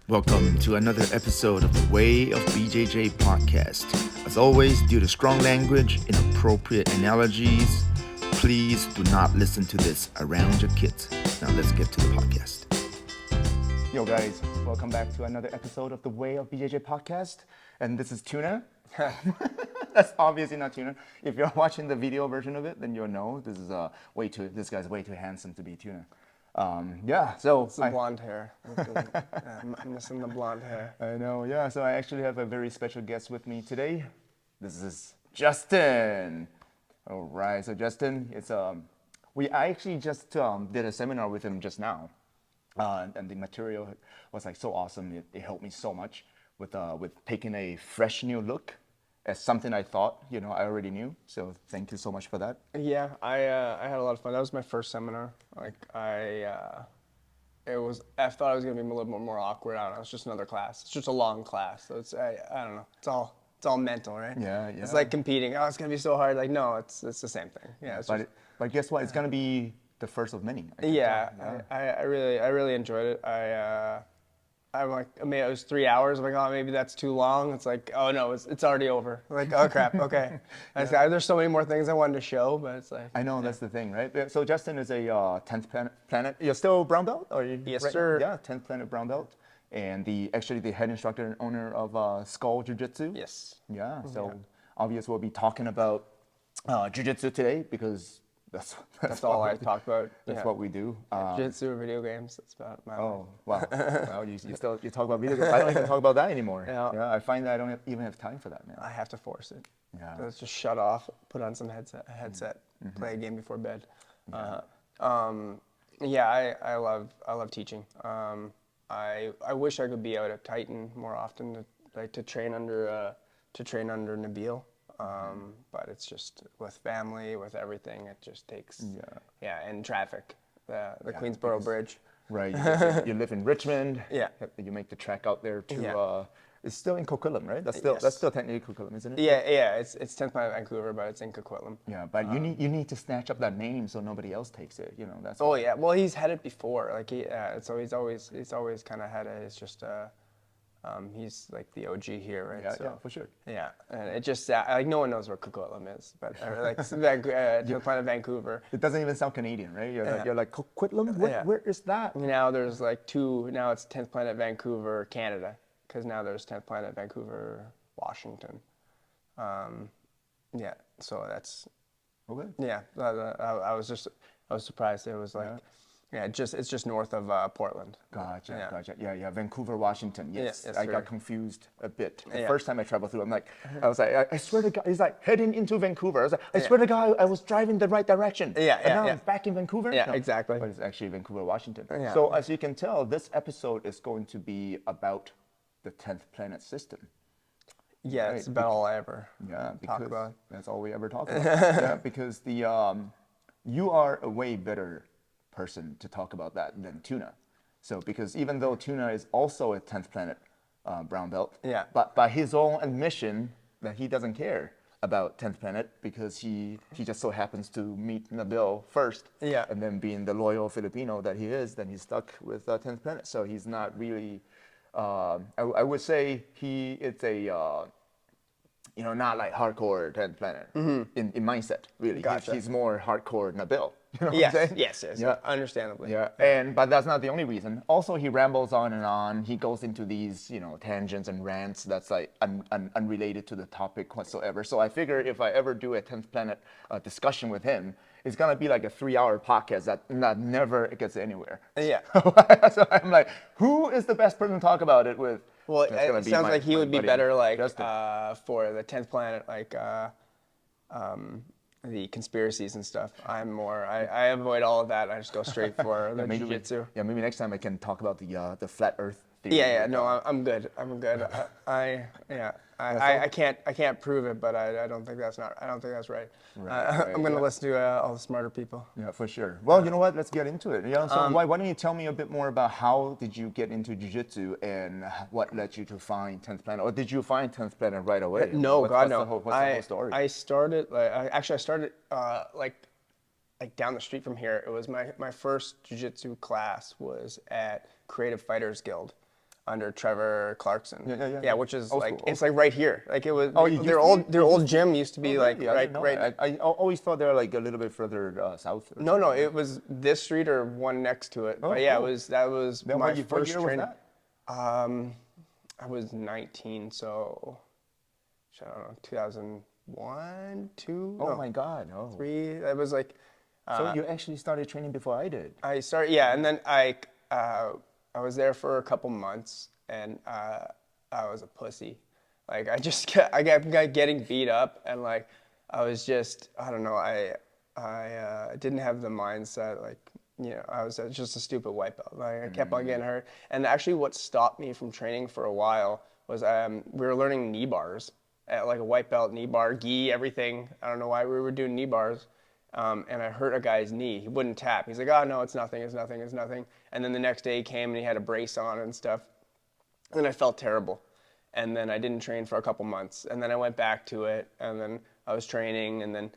Welcome to another episode of the Way of BJJ podcast. As always, due to strong language, inappropriate analogies, please do not listen to this around your kids. Now let's get to the podcast. Yo guys, welcome back to another episode of the Way of BJJ podcast. And this is Tuna. That's obviously not Tuna. If you're watching the video version of it, then you'll know this is this guy's way too handsome to be Tuna. So it's the blonde hair. I'm missing the blonde hair. I know, yeah. So I actually have a very special guest with me today. This is Justin. All right, so Justin, I actually just did a seminar with him just now, and the material was like so awesome. It helped me so much with taking a fresh new look as something I thought, I already knew. So thank you so much for that. Yeah, I had a lot of fun. That was my first seminar. I thought it was gonna be a little bit more awkward. I don't know. It's just another class. It's just a long class. So I don't know. It's all mental, right? Yeah. It's like competing. Oh, it's gonna be so hard. Like no, it's the same thing. Yeah. But guess what? It's gonna be the first of many. I really enjoyed it. I'm like, I mean, it was 3 hours. I'm like, oh, maybe that's too long. It's like, oh no, it's already over. I'm like, oh crap, okay. There's so many more things I wanted to show, but it's like. I know, that's the thing, right? So Justin is a 10th Planet. You're still brown belt? Yes, right? sir. Yeah, 10th Planet brown belt. And the head instructor and owner of Skoll Jiu-Jitsu. Yes. Yeah, so obviously we'll be talking about Jiu-Jitsu today because that's all I talk about. That's what we do. Jiu-Jitsu or video games. That's about my life. Oh, wow. Well, you talk about video games. I don't even talk about that anymore. Yeah. I find that I don't even have time for that, man. I have to force it. Yeah. Let's just shut off, put on some headset, play a game before bed. Yeah. I love teaching. I wish I could be out at Titan more often, to train under Nabil. But it's just with family, with everything, it just takes, and traffic, the Queensboro Bridge. Right, you live in Richmond. Yeah. You make the trek out there to, it's still in Coquitlam, right? That's still technically Coquitlam, isn't it? Yeah, it's 10th Planet Vancouver, but it's in Coquitlam. Yeah, but you need to snatch up that name so nobody else takes it, that's. Oh yeah, well he's had it before, so he's always kind of had it. It's just, he's like the OG here, right? Yeah, for sure. Yeah, and it just no one knows where Coquitlam is, but Planet Vancouver. It doesn't even sound Canadian, right? You're like Coquitlam. Where is that? Now there's like two. Now it's 10th Planet Vancouver, Canada, because now there's 10th Planet Vancouver, Washington. So that's. Okay. Yeah, I was surprised. It was like. Yeah, it's just north of Portland. Gotcha. Yeah, Vancouver, Washington. Yes, I got confused a bit. The Yeah. first time I traveled through, I was like, I swear to God, he's like heading into Vancouver. I was like, I swear to God, I was driving the right direction. Yeah, and now yeah. I'm back in Vancouver. Yeah, No, exactly. But it's actually Vancouver, Washington. Yeah. So as you can tell, this episode is going to be about the 10th Planet system. Yeah, Right, it's about all I ever because talk about. that's all we ever talk about. Yeah, because you are a way better person to talk about that than Tuna. So because even though Tuna is also a 10th Planet brown belt, but by his own admission that he doesn't care about 10th Planet because he just so happens to meet Nabil first, and then being the loyal Filipino that he is, then he's stuck with 10th Planet. So he's not really, I would say it's a, not like hardcore 10th Planet in mindset, really. Gotcha. He's more hardcore Nabil. You know what I'm saying? Yes, Yeah. Understandably. Yeah, but that's not the only reason. Also, he rambles on and on. He goes into these, tangents and rants that's like unrelated to the topic whatsoever. So I figure if I ever do a 10th Planet discussion with him, it's gonna be like a 3-hour podcast that never gets anywhere. Yeah. So I'm like, who is the best person to talk about it with? Well, it sounds like he would be better for the 10th Planet, the conspiracies and stuff. I'm more. I avoid all of that. I just go straight for the jiu-jitsu. Maybe next time I can talk about the flat Earth theory. Yeah. No, I'm good. I can't prove it, but I don't think that's right. I'm gonna listen to all the smarter people. Yeah, for sure. Well, you know what? Let's get into it. So why don't you tell me a bit more about how did you get into jiu-jitsu and what led you to find 10th Planet, or did you find 10th Planet right away? No. What's the whole story? I started like down the street from here. It was my first jiu-jitsu class was at Creative Fighters Guild. under Trevor Clarkson. Yeah. Which is Old like school, it's like right here. Like it was Oh, it used their to old be? their old gym used to be like Really? I didn't know right. that. I always thought they were like a little bit further south. Or No, something. it was this street or one next to it. Oh, But yeah, cool. that was Then my what first year was training. that? I was 19, so I don't know, 2001, 2, Oh no, my God. Oh. 3. It was like So you actually started training before I did. I started, and then I was there for a couple months, and I was a pussy. Like I got getting beat up, and like I was just, I don't know, I didn't have the mindset, like, I was just a stupid white belt. Like I kept on getting hurt, and actually, what stopped me from training for a while was we were learning knee bars at like a white belt knee bar, gi, everything. I don't know why we were doing knee bars. And I hurt a guy's knee. He wouldn't tap. He's like, oh, no, it's nothing, it's nothing, it's nothing. And then the next day he came and he had a brace on and stuff. And then I felt terrible. And then I didn't train for a couple months. And then I went back to it. And then I was training. And then,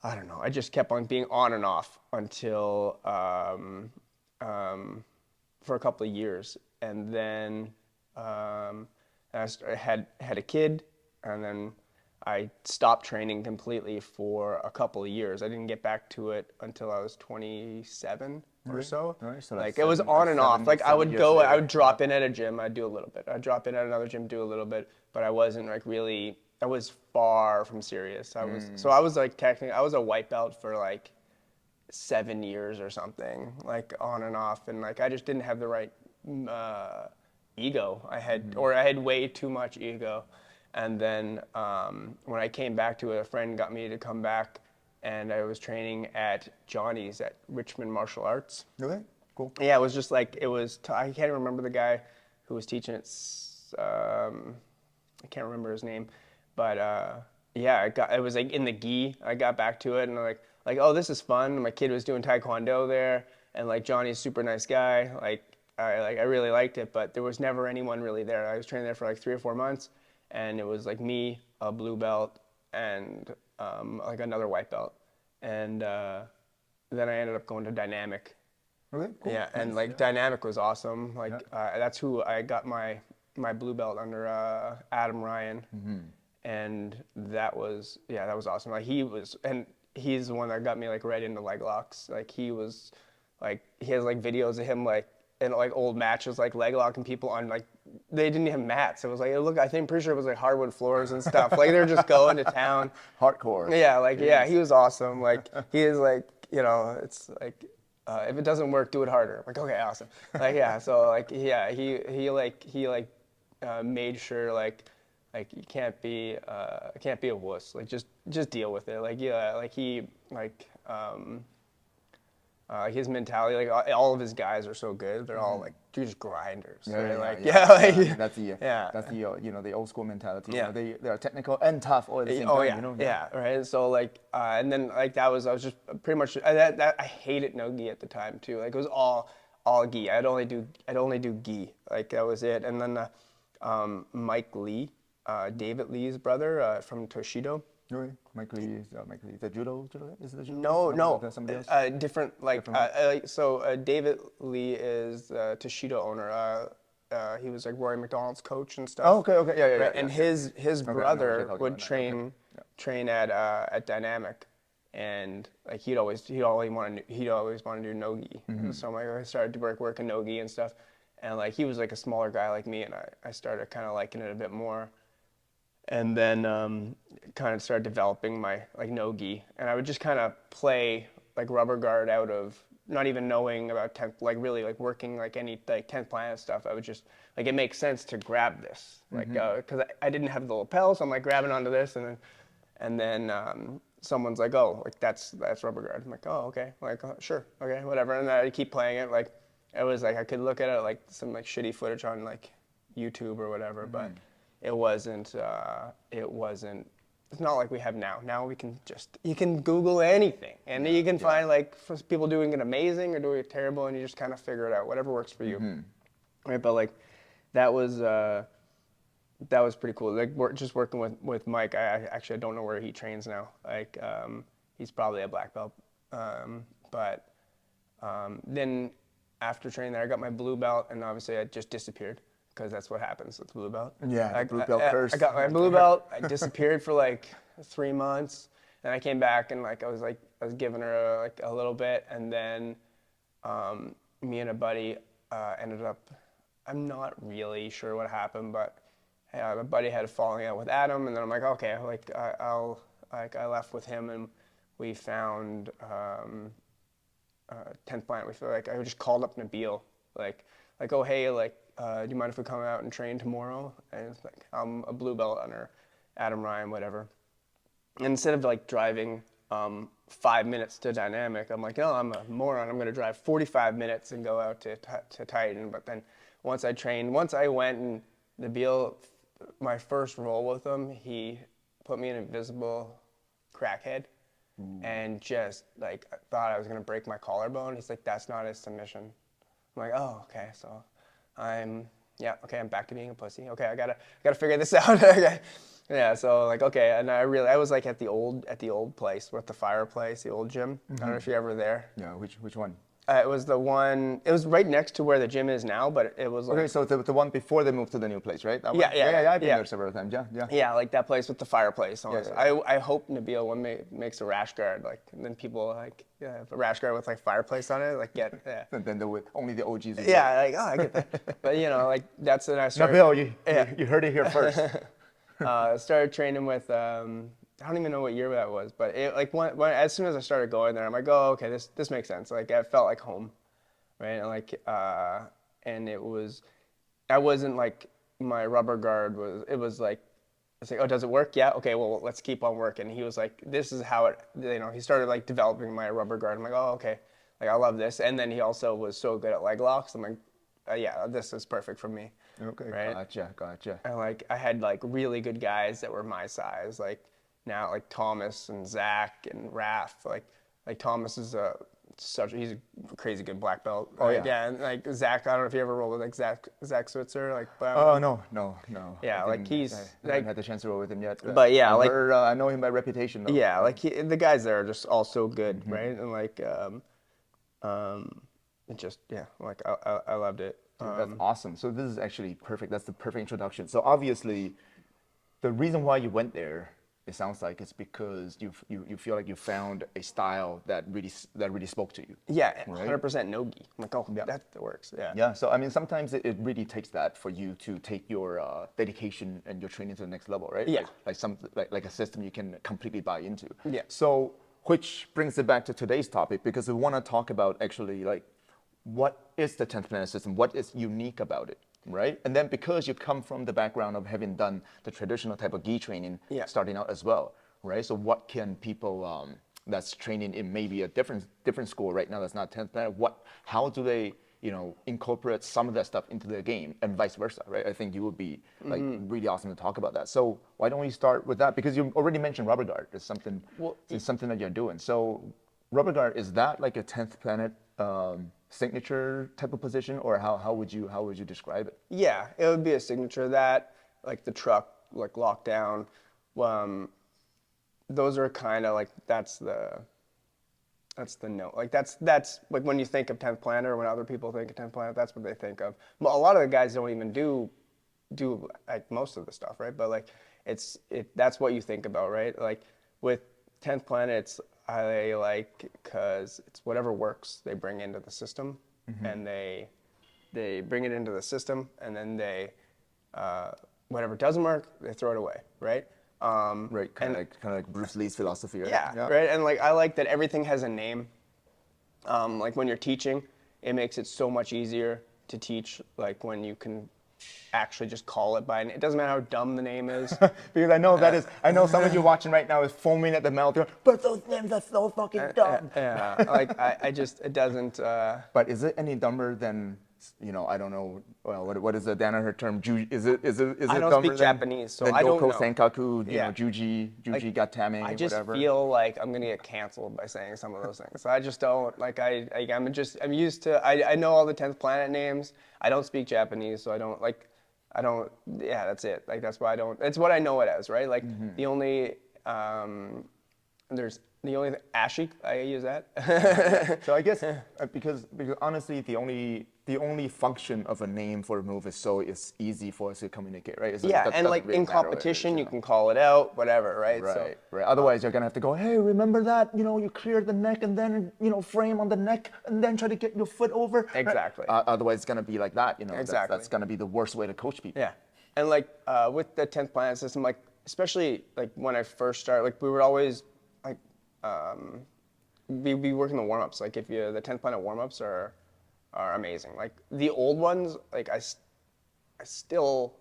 I don't know, I just kept on being on and off until for a couple of years. And then I had a kid. And then I stopped training completely for a couple of years. I didn't get back to it until I was 27 or so. Right, so like that's it was on and off. Like I would 7 go, years I would later. drop in at a gym, I'd do a little bit. I'd drop in at another gym, do a little bit, but I wasn't like really, I was far from serious. So I was like technically, I was a white belt for like 7 years or something, like on and off. And like, I just didn't have the right ego. I had way too much ego. And then when I came back to it, a friend got me to come back, and I was training at Johnny's at Richmond Martial Arts. Okay, cool. Yeah, it was just like, I can't remember the guy who was teaching it. I can't remember his name. But yeah, it was like in the gi. I got back to it, and I'm like, oh, this is fun. And my kid was doing Taekwondo there, and like Johnny's a super nice guy. I really liked it, but there was never anyone really there. I was training there for like 3 or 4 months. And it was like me, a blue belt, and like another white belt. And then I ended up going to Dynamic. Okay, cool. Yeah, and like Dynamic was awesome. Like that's who I got my blue belt under, Adam Ryan. And that was awesome. Like he's the one that got me like right into leg locks. Like he was like, he has like videos of him like in like old matches, like leg locking people on like, they didn't have mats. It was like, look, I'm pretty sure it was like hardwood floors and stuff. Like they were just going to town. Hardcore. Yeah, he was awesome. Like he is like, it's like, if it doesn't work, do it harder. I'm like, okay, awesome. Like, yeah, so like, yeah, he made sure like you can't be a wuss. Like just deal with it. Like, yeah, like his mentality, like all of his guys are so good. They're all like just grinders. That's the the old school mentality. Yeah. They are technical and tough all at the same time. Yeah, right. So like, and then like I was just pretty much that I hated no gi at the time too. Like it was all gi. I'd only do gi. Like that was it. And then Mike Lee, David Lee's brother from Toshido. Really? Mike Lee is the judo? Is it the judo? No. Somebody else? Different. David Lee is Toshido owner. He was like Rory McDonald's coach and stuff. Oh, okay, yeah. Right? And his brother would about train at Dynamic, and like he'd always want to do no-gi. So I started to work no-gi and stuff, and like he was like a smaller guy like me, and I started kind of liking it a bit more. And then kind of started developing my like no-gi, and I would just kind of play like rubber guard out of not even knowing about 10th, like really like working like any like 10th Planet stuff. I would just like, it makes sense to grab this, like because I didn't have the lapel, so I'm like grabbing onto this, and then someone's like, oh, like that's rubber guard. I'm like, oh, okay, like sure, okay, whatever. And then I keep playing it. Like it was like I could look at it like some like shitty footage on like YouTube or whatever, but it wasn't. It's not like we have now. Now you can Google anything, and you can find like people doing it amazing or doing it terrible, and you just kind of figure it out, whatever works for you. Right, but like that was pretty cool. Like just working with Mike. I don't know where he trains now. Like he's probably a black belt. But then after training there, I got my blue belt, and obviously I just disappeared. because that's what happens with blue belt. Yeah, the blue belt curse. I got my blue belt. I disappeared for like 3 months, and I came back and I was giving her a little bit, and then me and a buddy ended up. I'm not really sure what happened, but my buddy had a falling out with Adam, and then I'm like, okay, I left with him, and we found 10th Planet. We feel like I just called up Nabil, oh hey, do you mind if we come out and train tomorrow? And it's like, I'm a blue belt under Adam Ryan, whatever. And instead of driving 5 minutes to Dynamic, I'm like, no, I'm a moron. I'm going to drive 45 minutes and go out to Titan. But then once I went and Nabil, my first roll with him, he put me in invisible crackhead. And just I thought I was going to break my collarbone. He's like, that's not his submission. I'm like, oh, okay. So I'm back to being a pussy. Okay, I gotta figure this out. Okay. Yeah, so okay, and I was at the old place with the fireplace, the old gym. I don't know if you're ever there. Yeah, which one? It was the one. It was right next to where the gym is now, but it was okay. So the one before they moved to the new place, right? That one? Yeah. I've been there several times. Yeah. Yeah, that place with the fireplace. Yeah. I hope Nabil one makes a rash guard, and then people have a rash guard with fireplace on it, get. Yeah. And then only the OGs. Yeah, I get that. But that's when I started. Nabil, you heard it here first. Started training with. I don't even know what year that was, but as soon as I started going there, I'm like, oh, okay, this makes sense. It felt like home, right? And and it was, I wasn't my rubber guard was. It was it's oh, does it work? Yeah, okay, well, let's keep on working. He was like, this is how it. He started developing my rubber guard. I'm like, oh, okay, I love this. And then he also was so good at leg locks. I'm like, yeah, this is perfect for me. Okay, right? Gotcha. And I had really good guys that were my size, now Thomas and Zach and Raph, Thomas is he's a crazy good black belt. Oh yeah. And Zach, I don't know if you ever rolled with Zach Switzer, oh no. Yeah, I haven't had the chance to roll with him yet. But yeah, I know him by reputation though. Yeah, the guys there are just all so good, right? And I loved it. That's awesome. So this is actually perfect. That's the perfect introduction. So obviously, the reason why you went there, it sounds like it's because you feel like you found a style that really spoke to you. Yeah, right? 100% no-gi. I'm like, oh, yeah. That works. Yeah. Yeah. So I mean, sometimes it really takes that for you to take your dedication and your training to the next level, right? Yeah. Like a system you can completely buy into. Yeah. So which brings it back to today's topic, because we want to talk about actually what is the 10th Planet system? What is unique about it? Right? And then because you come from the background of having done the traditional type of gi training starting out as well, right? So what can people that's training in maybe a different school right now that's not 10th Planet, how do they, incorporate some of that stuff into their game and vice versa, right? I think you would be really awesome to talk about that. So why don't we start with that? Because you already mentioned rubber guard. It's something that you're doing. So rubber guard, is that like a 10th Planet signature type of position, or how would you describe it? Yeah, it would be a signature that, the truck, lockdown. Those are kind of that's the note. That's when you think of 10th Planet, or when other people think of 10th Planet, that's what they think of. A lot of the guys don't even do most of the stuff, right? But that's what you think about, right? With 10th Planet, because it's whatever works they bring into the system, and they bring it into the system, and then they whatever doesn't work they throw it away, right? Right, kind of like Bruce Lee's philosophy, right? Yeah, right. And I like that everything has a name. When you're teaching, it makes it so much easier to teach. When you can actually just call it by, it doesn't matter how dumb the name is. Because I know some of you watching right now is foaming at the mouth, going, but those names are so fucking dumb. It doesn't. But is it any dumber than, I don't know, well, what is the Danaher term? Is it I don't speak Japanese, so I don't know. Senkaku, Juji Gatame, I just whatever. feel like I'm gonna get canceled by saying some of those things. So I just don't, I'm used to, I know all the 10th Planet names. I don't speak Japanese, so I don't, that's it. That's why I don't, it's what I know it as, right? The only, there's the only, Ashi, I use that. So I guess, because honestly, the only the only function of a name for a move is so it's easy for us to communicate, right? Yeah, that and doesn't like really in matter what it is, competition, you you know? can call it out, whatever, right? Right, right. Otherwise, you're gonna have to go, hey, remember that? You know, you clear the neck and then, you know, frame on the neck and then try to get your foot over. Right? Exactly. Otherwise, it's gonna be like that, you know. Exactly. That's gonna be the worst way to coach people. Yeah, and like with the 10th Planet system, like especially like when I first started, like we would always like be working the warm-ups. Like if you the 10th Planet warm-ups are amazing. Like the old ones, like I still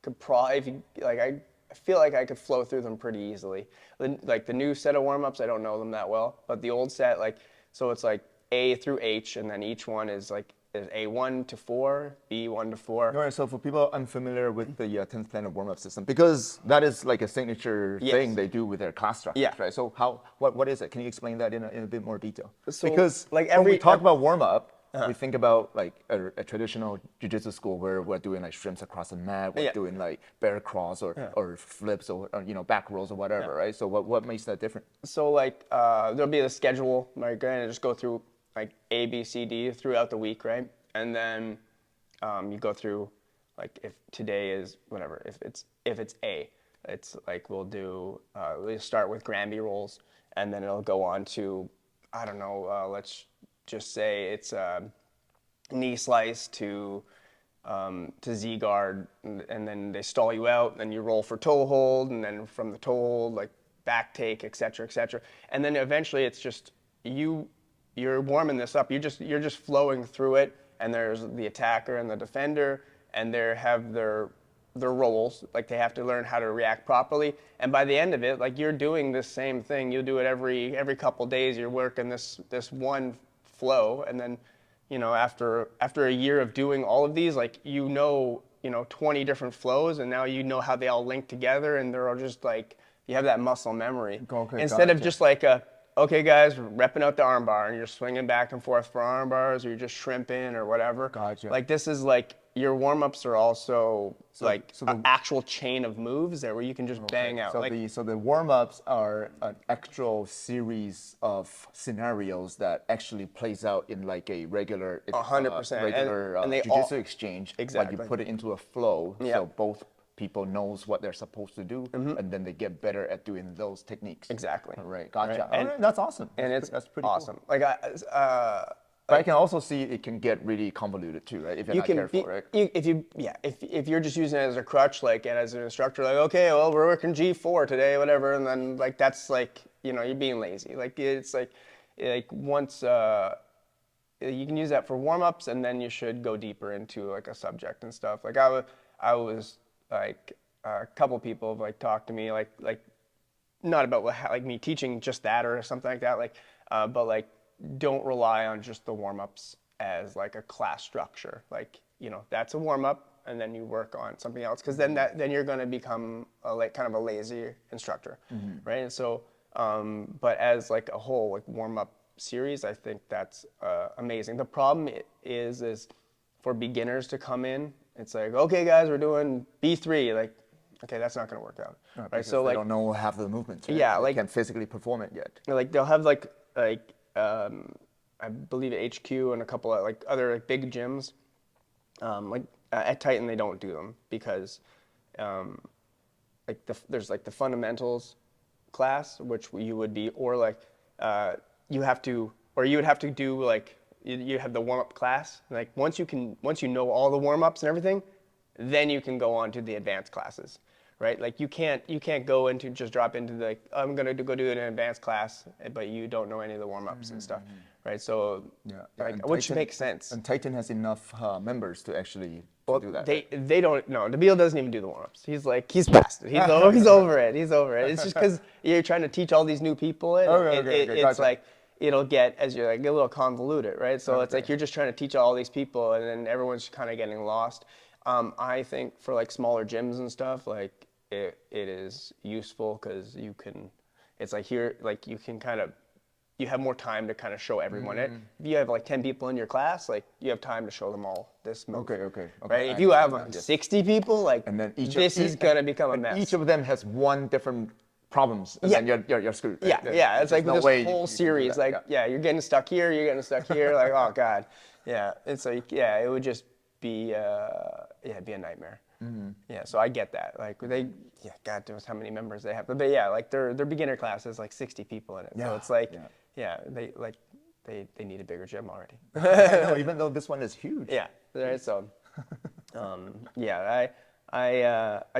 could probably, if you, like I feel like I could flow through them pretty easily. Like the new set of warm-ups, I don't know them that well, but the old set, like, so it's like A through H, and then each one is like is A1 to 4, B1 to 4. All right, so for people unfamiliar with the 10th Planet warm-up system, because that is like a signature thing they do with their class structures, Yeah. right? So what is it? Can you explain that in a bit more detail? So, because like when we talk about warm-up, we think about like a traditional jiu-jitsu school where we're doing like shrimps across the mat, we're doing like bear crawl or flips or you know, back rolls or whatever, right? So what makes that different? So like there'll be a schedule, like, and just go through like A, B, C, D throughout the week, right? And then you go through like if today is whatever, if it's A, it's like we'll start with Granby rolls, and then it'll go on to, I don't know, let's just say it's knee slice to Z guard, and then they stall you out, and then you roll for toe hold, and then from the toe hold, like back take, et cetera, and then eventually it's just you're warming this up. You're just flowing through it, and there's the attacker and the defender, and they have their roles. Like they have to learn how to react properly, and by the end of it, like you're doing this same thing. You'll do it every couple days. You're working this one flow, and then, you know, after a year of doing all of these, like you know 20 different flows, and now you know how they all link together, and they're all just like you have that muscle memory. Okay, instead of gotcha. just like okay guys, we're repping out the arm bar, and you're swinging back and forth for arm bars, or you're just shrimping or whatever. Gotcha. Like this is like your warm-ups are also like the an actual chain of moves there where you can just bang out. So the warm-ups are an actual series of scenarios that actually plays out in like a regular 100%. regular And they jiu-jitsu all- exchange. Exactly. Like you put it into a flow, Yeah. so both people knows what they're supposed to do, and then they get better at doing those techniques. Exactly. All right, gotcha. Right. All right, that's awesome. And That's pretty awesome. cool. Like But I can also see it can get really convoluted too, right? If you're not careful, right? If you're just using it as a crutch, like, and as an instructor, like, okay, well, we're working G4 today, whatever, and then like that's like, you know, you're being lazy. Like it's like once you can use that for warm-ups, and then you should go deeper into like a subject and stuff. Like I was like a couple people have like talked to me like not about like me teaching just that or something like that, like but like don't rely on just the warm-ups as like a class structure. Like, you know, that's a warm-up, and then you work on something else, because then you're going to become kind of a lazy instructor, right? And so but as like a whole like warm-up series, I think that's amazing. The problem is for beginners to come in, it's like, okay guys, we're doing B3, like, okay, that's not going to work out, right? So they like, don't know half the movements. Right? Yeah, They like- can't physically perform it yet. like they'll have like I believe at HQ and a couple of like other like big gyms, like at Titan they don't do them because like there's like the fundamentals class, which you would be, or like you would have to do like you have the warm-up class. Like once you know all the warm-ups and everything, then you can go on to the advanced classes, right? Like you can't go into just drop into the, like, I'm gonna go do an advanced class, but you don't know any of the warm-ups and stuff, right? So like, and which Titan- makes sense. And Titan has enough members to actually do that. They don't. No, Nabil doesn't even do the warm-ups. He's past it. He's over it. He's over it. It's just because you're trying to teach all these new people it. Okay, It's gotcha. like it'll get, as you're like, a little convoluted, right? So it's like you're just trying to teach all these people, and then everyone's kind of getting lost. I think for like smaller gyms and stuff, like it is useful because you can. It's like here, like you can kind of. You have more time to kind of show everyone it. If you have like 10 people in your class, like you have time to show them all this move. Okay. Right? If you have like 60 people, like And then this is gonna become a mess. Each of them has one different problems, and then you're screwed. Right? Yeah. It's There's like no this way whole you can do series, that. like, yeah, you're getting stuck here, you're getting stuck here, like, oh God. Yeah, it's like, yeah, it would just be, it'd be a nightmare. Yeah, so I get that. Like God knows how many members they have, but yeah, like their beginner class has like 60 people in it. So it's like, they need a bigger gym already. I know, even though this one is huge. Yeah, right. So, I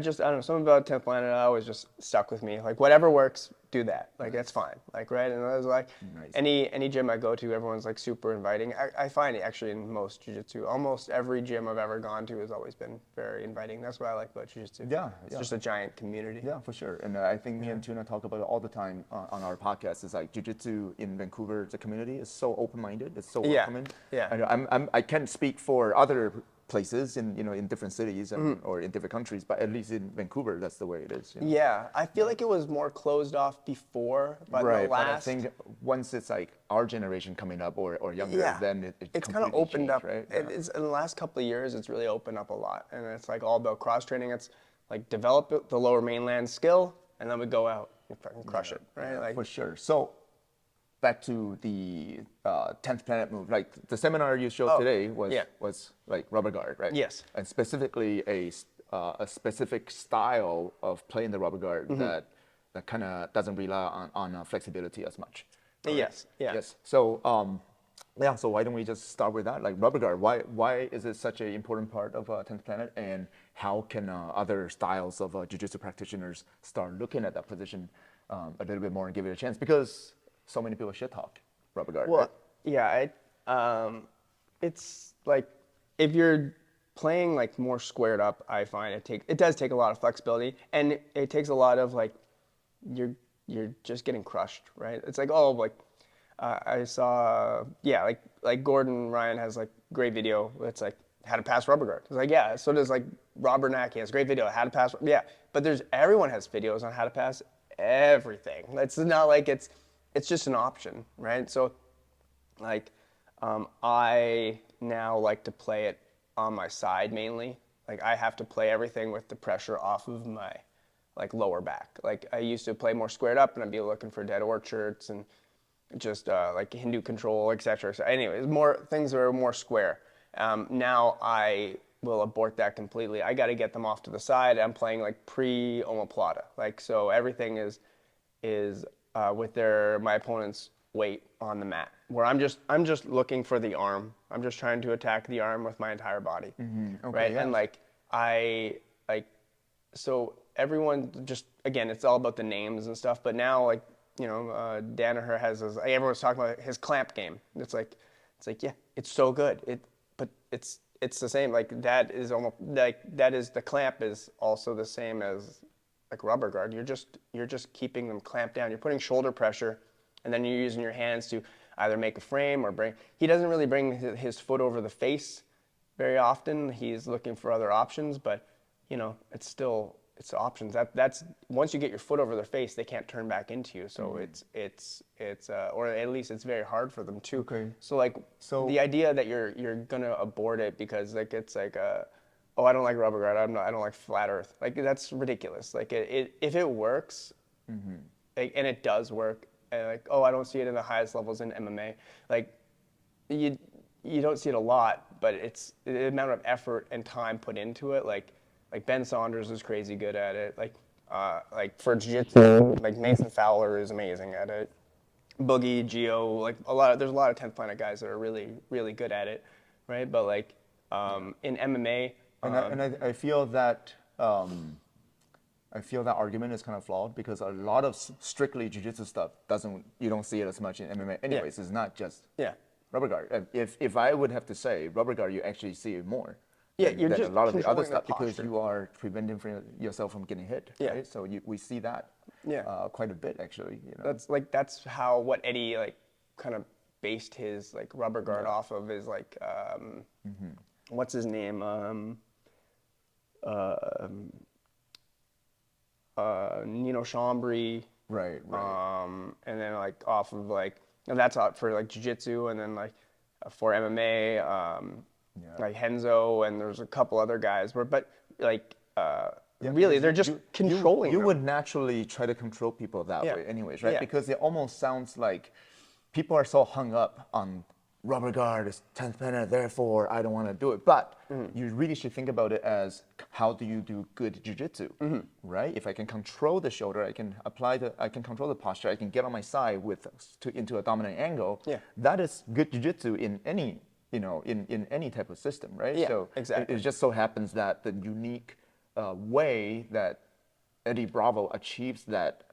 just, I don't know, something about 10th Planet always just stuck with me. Like, whatever works, do that. Like, that's fine. Like, right? And I was like, Nice. any gym I go to, everyone's like super inviting. I find it actually in most jiu-jitsu, almost every gym I've ever gone to has always been very inviting. That's what I like about jiu-jitsu. Yeah, It's just a giant community. Yeah, for sure. And I think me and Tuna talk about it all the time on our podcast. It's like jiu-jitsu in Vancouver, the community is so open-minded. It's so welcoming. Yeah. I can't speak for other places in different cities or in different countries, but at least in Vancouver, that's the way it is. Yeah, I feel like it was more closed off before, but Right, the last. but I think once it's like our generation coming up or younger, then it's kind of completely opened up. changed, right? It's in the last couple of years, it's really opened up a lot, and it's like all about cross training. It's like develop the lower mainland skill, and then we go out and fucking crush it, right? Yeah, Like for sure. So back to the 10th Planet move. Like the seminar you showed today was like rubber guard, right? Yes. And specifically a specific style of playing the rubber guard that kind of doesn't rely on flexibility as much. Correct? Yes. Yeah. Yes. So so why don't we just start with that? Like rubber guard, why is it such an important part of 10th Planet, and how can other styles of jiu-jitsu practitioners start looking at that position a little bit more and give it a chance? Because so many people shit talk rubber guard. Well, right? yeah, it's like if you're playing like more squared up, I find it does take a lot of flexibility, and it takes a lot of like you're just getting crushed, right? It's like I saw like Gordon Ryan has like great video. It's like how to pass rubber guard. It's like so does like Robert Naki has great video how to pass. Yeah, but everyone has videos on how to pass everything. It's not like it's just an option, right? So, like, I now like to play it on my side mainly. Like, I have to play everything with the pressure off of my, like, lower back. Like, I used to play more squared up, and I'd be looking for dead orchards and just, like, Hindu control, etc. So, anyways, more things that are more square. Now I will abort that completely. I got to get them off to the side. I'm playing, like, pre-omoplata. Like, so everything is with my opponent's weight on the mat, where I'm just looking for the arm. I'm just trying to attack the arm with my entire body, right? Yeah. And so everyone just, again, it's all about the names and stuff. But now, like, Danaher has everyone's talking about his clamp game. It's like yeah, it's so good. But it's the same. Like that is almost like the clamp is also the same as like rubber guard. You're just keeping them clamped down. You're putting shoulder pressure, and then you're using your hands to either make a frame or bring. He doesn't really bring his foot over the face very often. He's looking for other options, but it's options. That's once you get your foot over their face, they can't turn back into you. So it's or at least it's very hard for them too. Okay. So the idea that you're gonna abort it because like it's like I don't like rubber guard. I don't like flat earth. Like that's ridiculous. Like if it works, like, and it does work, and like I don't see it in the highest levels in MMA. Like you don't see it a lot, but it's the amount of effort and time put into it. Like Ben Saunders is crazy good at it. Like for jiu-jitsu, like Nathan Fowler is amazing at it. Boogie, Gio, like there's a lot of 10th Planet guys that are really, really good at it, right? But like in MMA. I feel that argument is kind of flawed because a lot of strictly jiu-jitsu stuff you don't see it as much in MMA. Anyways, it's not just rubber guard. If I would have to say rubber guard, you actually see it more. Yeah, than, you're than just a lot of the other controlling stuff the because posture. you are preventing yourself from getting hit. Yeah. Right? So we see that quite a bit actually. That's how what Eddie like kind of based his like rubber guard off of is like what's his name Nino Chambry, right. and then like off of like that's out for like jiu-jitsu, and then like for MMA like Henzo, and there's a couple other guys but like really, they're just controlling You them. would naturally try to control people that Yeah. way anyways, right? Yeah. Because it almost sounds like people are so hung up on rubber guard is 10th planet, therefore I don't want to do it. But you really should think about it as how do you do good jiu-jitsu, right? If I can control the shoulder, I can control the posture, I can get on my side into a dominant angle. Yeah. That is good jiu-jitsu in any, in any type of system, right? Yeah, So exactly. it just so happens that the unique way that Eddie Bravo achieves that,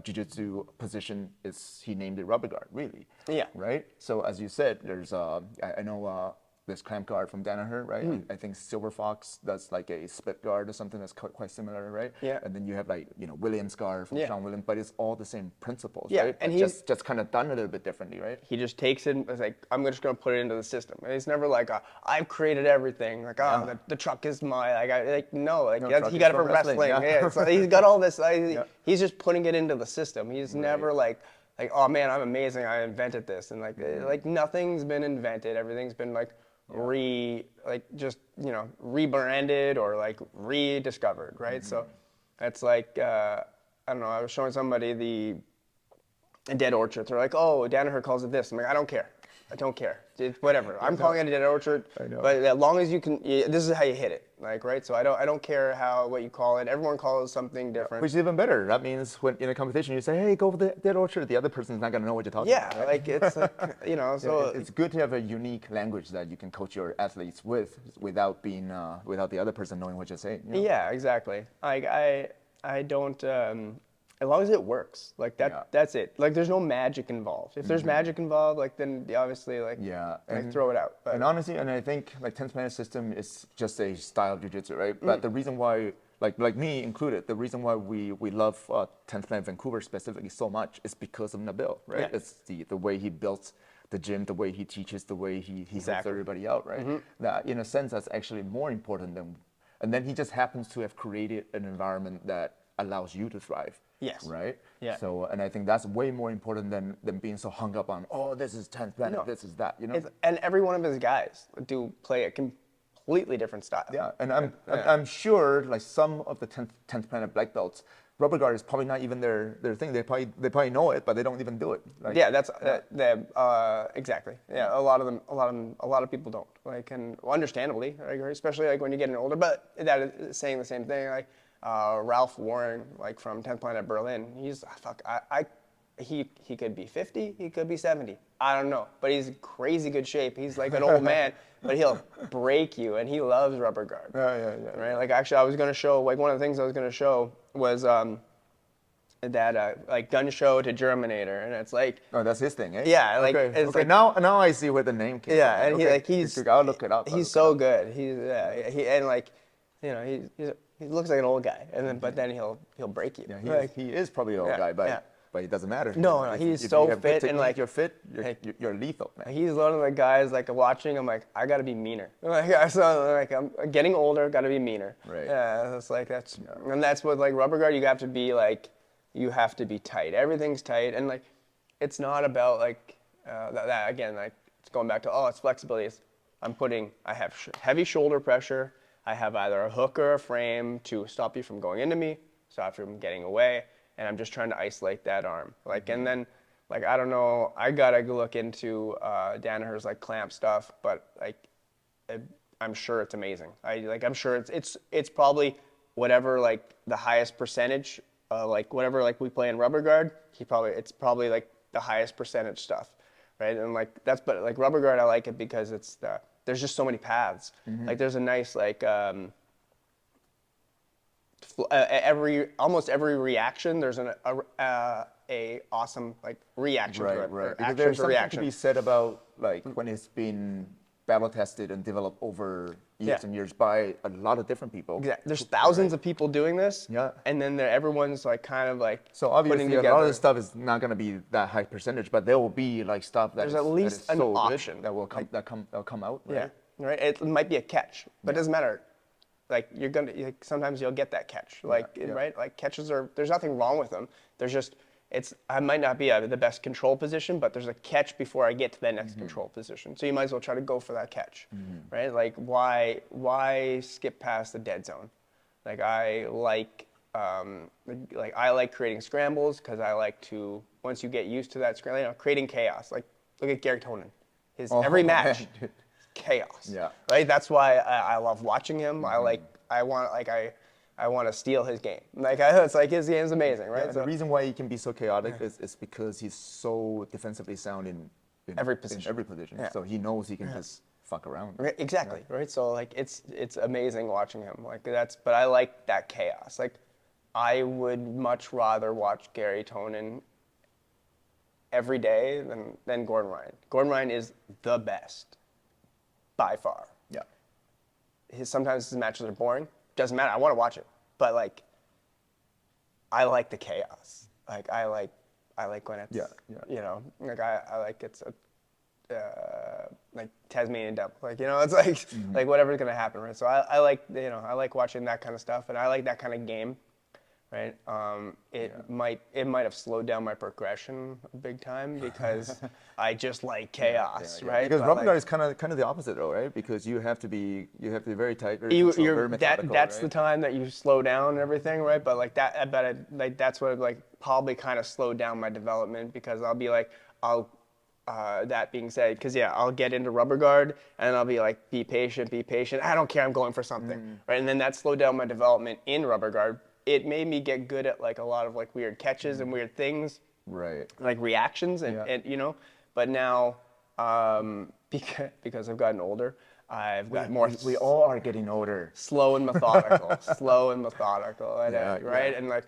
jiu-jitsu position is he named it rubber guard, really. Yeah. Right. So as you said, there's I know this clamp guard from Danaher, right? I think Silver Fox does like a split guard or something that's quite similar, right? Yeah. And then you have like Williams guard from Yeah. Sean Williams, but it's all the same principles, Yeah, right? and But he's just kind of done a little bit differently, right? He just takes it and is like, I'm just going to put it into the system. And he's never like, I've created everything. Like, the truck is my, no, truck he is got it from from wrestling. wrestling, yeah. So he's got all this, he's just putting it into the system. He's never like, oh man, I'm amazing, I invented this. And like nothing's been invented. Everything's been like rebranded or like rediscovered, right? So it's like, I don't know, I was showing somebody a dead orchard. They're like, oh, Danaher calls it this. I'm like, I don't care. I don't care. It's whatever. I'm calling it a dead orchard. I know. But as long as you can, this is how you hit it. Like, right? So I don't care what you call it. Everyone calls something different. Which is even better. That means when in a competition you say, hey, go for the dead orchard, the other person's not going to know what you're talking about. Yeah, Right? like it's like, so it's good to have a unique language that you can coach your athletes with without being without the other person knowing what you're saying. Yeah, exactly. Like I don't as long as it works, like that's it. Like there's no magic involved. If there's magic involved, like then obviously like throw it out. But And honestly, I think like 10th planet system is just a style of jiu-jitsu, right? But the reason why, like me included, the reason why we love 10th planet Vancouver specifically so much is because of Nabil, right? Yeah. It's the way he built the gym, the way he teaches, the way he helps everybody out, right? That in a sense that's actually more important than, and then he just happens to have created an environment that allows you to thrive. Yes. Right? Yeah. So, and I think that's way more important than being so hung up on, oh, this is 10th planet, this is that, and every one of his guys do play a completely different style. Yeah, and I'm sure like some of the 10th planet black belts, rubber guard is probably not even their thing. They probably know it, but they don't even do it. Like, Yeah, that's exactly. Yeah, a lot of people don't like, and understandably, right? Especially like when you're getting older. But that is saying the same thing. Like Ralph Warren, like from 10th Planet Berlin, he's he could be 50, he could be 70. I don't know, but he's in crazy good shape. He's like an old man, but he'll break you, and he loves rubber guard. Yeah. Right? Like actually, I was gonna show like one of the things I was gonna show was that like gun show to Germinator, and it's like Oh, that's his thing, eh? Yeah, like, okay. it's okay. like- Now I see where the name came yeah, from. and Okay. I'll look it up. He's so good. He looks like an old guy, and then but then he'll break you. Yeah, he is probably an old Yeah, guy, but yeah. but it doesn't matter. No, If- he's if so you have good fit and, technique, like, you're fit. hey, You're lethal, man. He's one of the guys like watching. I'm like, I gotta be meaner. I'm getting older. Gotta be meaner. Right. Yeah, it's like and that's what like rubber guard. You have to be tight. Everything's tight, and like, it's not about like that again. Like it's going back to it's flexibility. I have heavy shoulder pressure. I have either a hook or a frame to stop you from going into me, stop you from getting away, and I'm just trying to isolate that arm. Like, and then, like, I don't know, I gotta look into Danaher's like clamp stuff, but like, I'm sure it's amazing. I'm sure it's probably whatever like the highest percentage, like whatever like we play in rubber guard. It's probably like the highest percentage stuff, right? And like but like rubber guard, I like it because there's just so many paths. Like there's a nice like almost every reaction there's a awesome like reaction to it. Right. Or Because action there's to something reaction. to be said about like when it's been battle tested and developed over years and years by a lot of different people. Exactly. There's thousands of people doing this. Yeah. And then everyone's like kind of like So obviously putting a lot of together. this stuff is not going to be that high percentage, but there will be like stuff There's at least that is an so good option. that will come out. Right? Yeah. Right. It might be a catch, but it doesn't matter. Like sometimes you'll get that catch. Like right. Like catches there's nothing wrong with them. There's just I might not be the best control position, but there's a catch before I get to that next control position. So you might as well try to go for that catch, right? Like why skip past the dead zone, Like I like creating scrambles because I like to, once you get used to that scramble, you know, creating chaos. Like look at Gary Tonin, his every match, man, dude. chaos. Yeah. Right. That's why I love watching him. I want to steal his game. Like it's like his game's amazing, right? Yeah, the reason why he can be so chaotic is because he's so defensively sound in Every position. In every position. Yeah. So he knows he can just fuck around. Right, exactly, right? So like it's amazing watching him. Like but I like that chaos. Like I would much rather watch Gary Tonin every day than Gordon Ryan. Gordon Ryan is the best by far. Yeah. Sometimes his matches are boring. Doesn't matter. I want to watch it. But like I like the chaos. Like I like when it's you know, like I like it's a like Tasmanian devil, like, you know, it's like like whatever's gonna happen, right? So I like, you know, I like watching that kind of stuff, and I like that kind of game, right? It might have slowed down my progression big time because I just like chaos, right? Because But, rubber like, guard is kind of the opposite, though, right? Because you have to be very tight, very you, controlled, you're very methodical, that's right? the time that you slow down and everything, right? But like that, I bet like that's what like probably kind of slowed down my development because I'll be like that being said, because I'll get into rubber guard and I'll be like, be patient. I don't care, I'm going for something, right? And then that slowed down my development in rubber guard. It made me get good at like a lot of like weird catches and weird things, Right. like reactions and you know. But now, because I've gotten older, I've got more. We all are getting older. Slow and methodical, and, Yeah, right? yeah. And like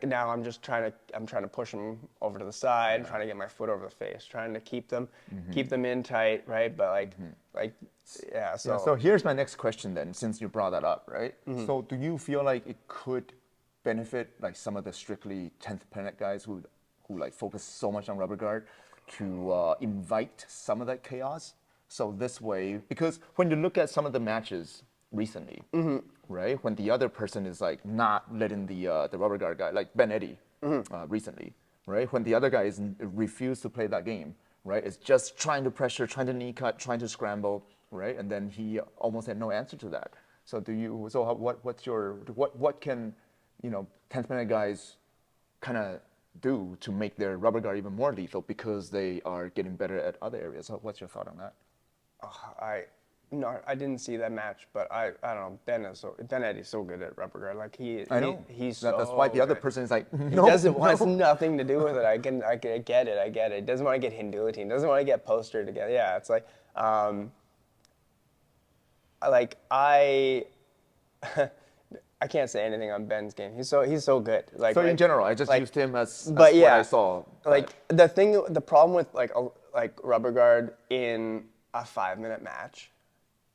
now I'm just trying to push them over to the side, trying to get my foot over the face, trying to keep them in tight, right? But So here's my next question then, since you brought that up, right? So do you feel like it could benefit like some of the strictly 10th Planet guys who like focus so much on rubber guard to invite some of that chaos? So this way, because when you look at some of the matches recently, right, when the other person is like not letting the rubber guard guy, like Ben Eddy recently, right, when the other guy is refused to play that game, right, it's just trying to pressure, trying to knee cut, trying to scramble, right, and then he almost had no answer to that. So what can, you know, 10th Planet guys kind of do to make their rubber guard even more lethal because they are getting better at other areas? So what's your thought on that? I didn't see that match, but I don't know. Ben Eddy's so good at rubber guard. Like I know. he's That's why the other good. person is like, He no, doesn't no. wants nothing to do with it. I get it. He doesn't want to get Hindulatine. Doesn't want to get postered together. Yeah, it's like, I can't say anything on Ben's game. He's so good. Like So in general, I just used him as but what I saw. Like the problem with like rubber guard in a 5-minute match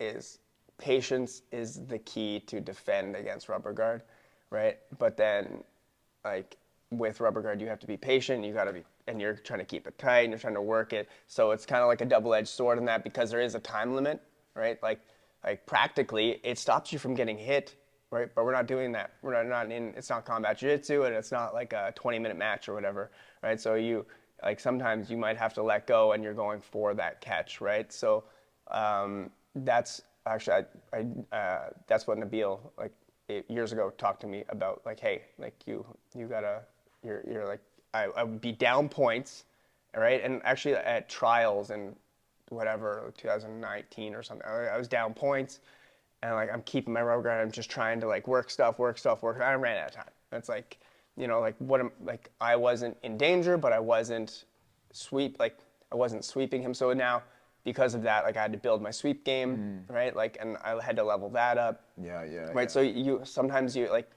is patience is the key to defend against rubber guard, right? But then like with rubber guard, you have to be patient. You got to be, and you're trying to keep it tight and you're trying to work it. So it's kind of like a double-edged sword in that because there is a time limit, right? Like practically, it stops you from getting hit, right? But we're not doing that. We're not in. It's not combat jiu-jitsu, and it's not like a 20-minute match or whatever, right? So you like sometimes you might have to let go, and you're going for that catch, right? So that's actually that's what Nabil like years ago talked to me about. Like, hey, like you gotta you're like I would be down points, right? And actually at trials and whatever 2019 or something, I was down points, and like I'm keeping my rubber guard. I'm just trying to like work stuff. I ran out of time. It's like, you know, like I wasn't in danger, but I wasn't sweeping him. So now because of that, like I had to build my sweep game, right? Like, and I had to level that up. Yeah. Right. So sometimes like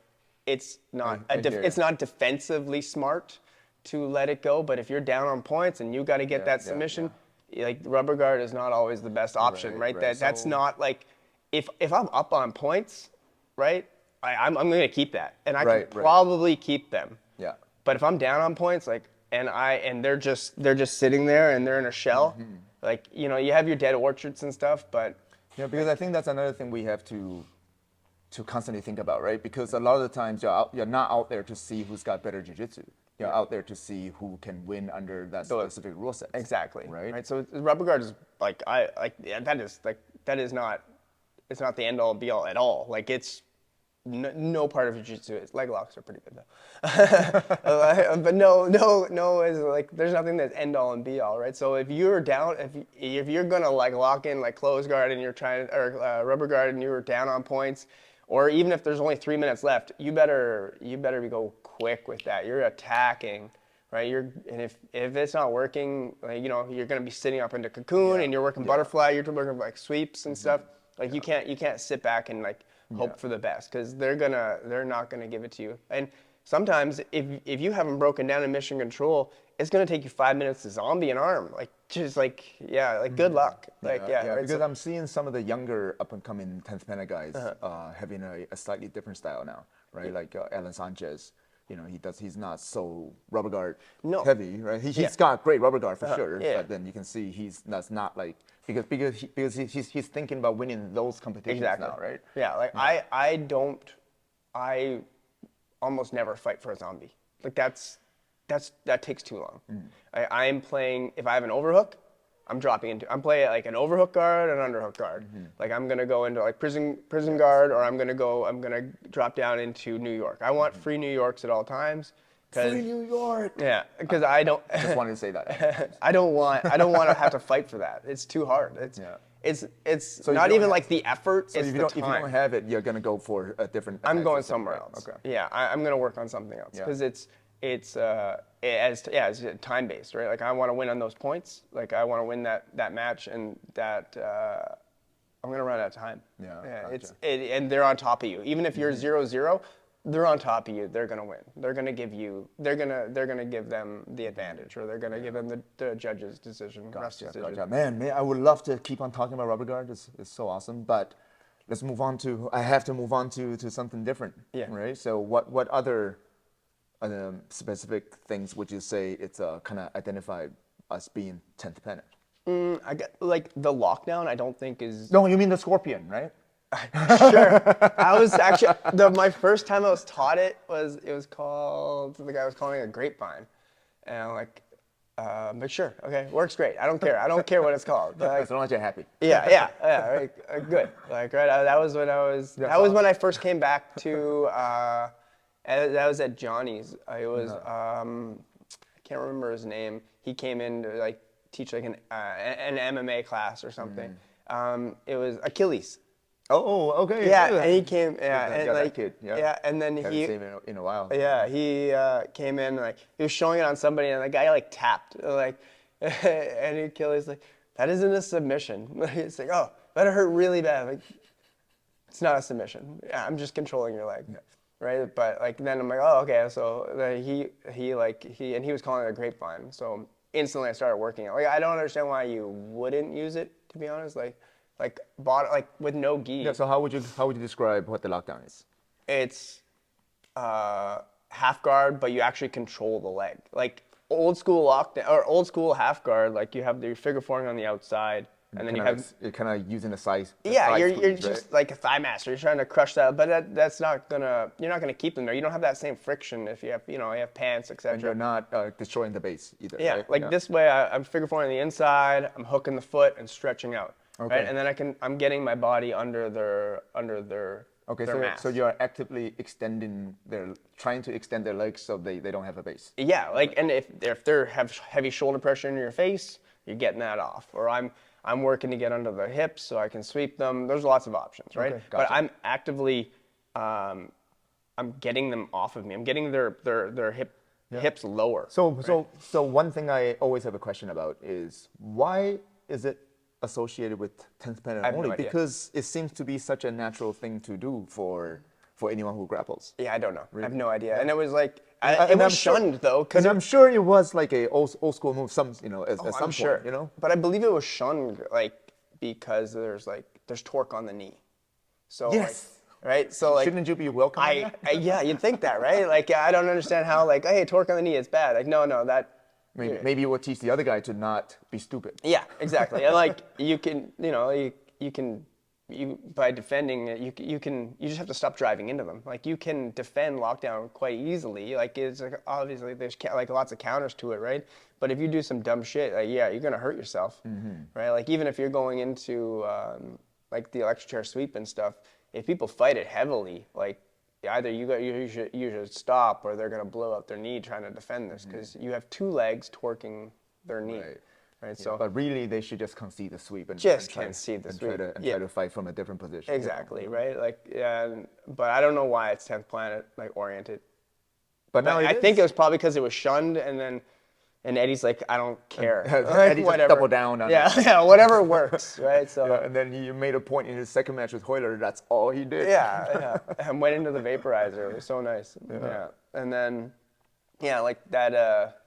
it's not it's not defensively smart to let it go, but if you're down on points and you got to get that submission, like rubber guard is not always the best option, right? That's not like if I'm up on points, right? I'm going to keep that, and I can probably keep them. Yeah. But if I'm down on points, like and they're just sitting there and they're in a shell, like, you know, you have your dead orchards and stuff, but Yeah, because I think that's another thing we have to constantly think about, right? Because a lot of the times you're not out there to see who's got better jiu-jitsu. You're out there to see who can win under that specific rule set. Exactly. Right. So rubber guard is that is not, it's not the end all be all at all. Like it's no part of jiu-jitsu is. Leg locks are pretty good though. But no is like, there's nothing that's end all and be all, right? So if you're down, if you're gonna like lock in like close guard and you're trying, or rubber guard and you're down on points, or even if there's only 3 minutes left, you better go quick with that. You're attacking, right? And if it's not working, like, you know, you're gonna be sitting up into cocoon and you're working butterfly, you're working like sweeps and stuff. Like you can't sit back and like hope for the best, because they're not gonna give it to you. And sometimes if you haven't broken down in mission control, it's gonna take you 5 minutes to zombie an arm. Like just like good luck. Like right? Because I'm seeing some of the younger up and coming 10th Planet guys having a slightly different style now, right? Like Alan Sanchez. You know, he's not so rubber guard heavy, right? He's got great rubber guard for sure, but then you can see that's not like, because he's thinking about winning those competitions now, right? Yeah, like I almost never fight for a zombie. Like that takes too long. I'm playing, if I have an overhook, I'm playing like an overhook guard and an underhook guard. Like I'm gonna go into like prison guard, or I'm gonna drop down into New York. I want free New Yorks at all times. Free New York. Yeah, because I don't. Just wanted to say that. I don't want to have to fight for that. It's too hard. It's so not even like the effort. So it's if you don't have it, you're gonna go for a different. I'm going somewhere else. Okay. Yeah, I'm gonna work on something else, because it's time based, right? Like I want to win on those points. Like I want to win that match, and that I'm gonna run out of time. Gotcha. And they're on top of you. Even if you're 0-0, they're on top of you. They're gonna win. They're gonna give them the advantage, or they're gonna give them the judge's decision. Gotcha. Man, I would love to keep on talking about rubber guard. It's so awesome, but let's move on to. I have to move on to something different. Yeah. Right. So what other specific things would you say it's kind of identified us being 10th Planet? I get like the lockdown. I don't think is. No, you mean the scorpion, right? Sure. I was actually my first time I was taught it was called, the guy was calling it a grapevine, and I'm like, but sure, okay, works great. I don't care what it's called. Like, as long as you're happy. Yeah, right, good. Like right, that was when I first came back to. That was at Johnny's. It was I can't remember his name. He came in to like teach like an MMA class or something. It was Achilles. Oh, okay. Yeah, and he came. Yeah, and like that kid. Yeah, and then haven't he. seen him in a while. Yeah, he came in, like he was showing it on somebody, and the guy like tapped, like, and Achilles like, that isn't a submission. It's like, oh, that hurt really bad. Like, it's not a submission. Yeah, I'm just controlling your leg. Yeah. Right, but like then I'm like, oh, okay. So he was calling it a grapevine. So instantly I started working it. Like I don't understand why you wouldn't use it, to be honest. Like with no gi. Yeah. So how would you describe what the lockdown is? It's half guard, but you actually control the leg. Like old school lockdown or old school half guard. Like you have your figure four on the outside. And then you're kind of using the size. You're just like a thigh master. You're trying to crush that, but that's not gonna. You're not gonna keep them there. You don't have that same friction if you have pants, etc. And you're not destroying the base either. Yeah, right? like this way, I'm figure four on the inside. I'm hooking the foot and stretching out. Okay. Right, and then I'm getting my body under their. Okay, so you're actively trying to extend their legs so they don't have a base. Yeah, like, and if they have heavy shoulder pressure in your face, you're getting that off. Or I'm working to get under the hips so I can sweep them. There's lots of options, right? Okay, gotcha. But I'm actively, I'm getting them off of me. I'm getting their hips lower. So one thing I always have a question about is, why is it associated with 10th Planet only? No idea. Because it seems to be such a natural thing to do for anyone who grapples. Yeah, I don't know. Really? I have no idea. And it was like, it was shunned though. And I'm sure it was like a old school move, at some I'm sure. point, But I believe it was shunned, like, because there's torque on the knee. So yes. Right? So like, shouldn't you be welcome? Yeah, you'd think that, right? Like, I don't understand how, like, hey, torque on the knee is bad. Like, no, that. Maybe you would teach the other guy to not be stupid. Yeah, exactly. And like, you can, by defending it, you just have to stop driving into them. Like you can defend lockdown quite easily. Like it's like, obviously there's like lots of counters to it, right? But if you do some dumb shit, like you're gonna hurt yourself, right? Like even if you're going into like the electric chair sweep and stuff, if people fight it heavily, like either you should stop or they're gonna blow up their knee trying to defend this because you have two legs torquing their knee. Right. Yeah, So, but really, they should just concede the sweep and just try, concede the and sweep. try to fight from a different position. Exactly. Right. Like, but I don't know why it's 10th Planet like oriented. But now I think it was probably because it was shunned, and Eddie's like, I don't care. Eddie just doubled down on it. Yeah, whatever works, right? So Yeah, and then he made a point in his second match with Hoyler. That's all he did. yeah, and went into the vaporizer. It was so nice. Yeah, and then like that.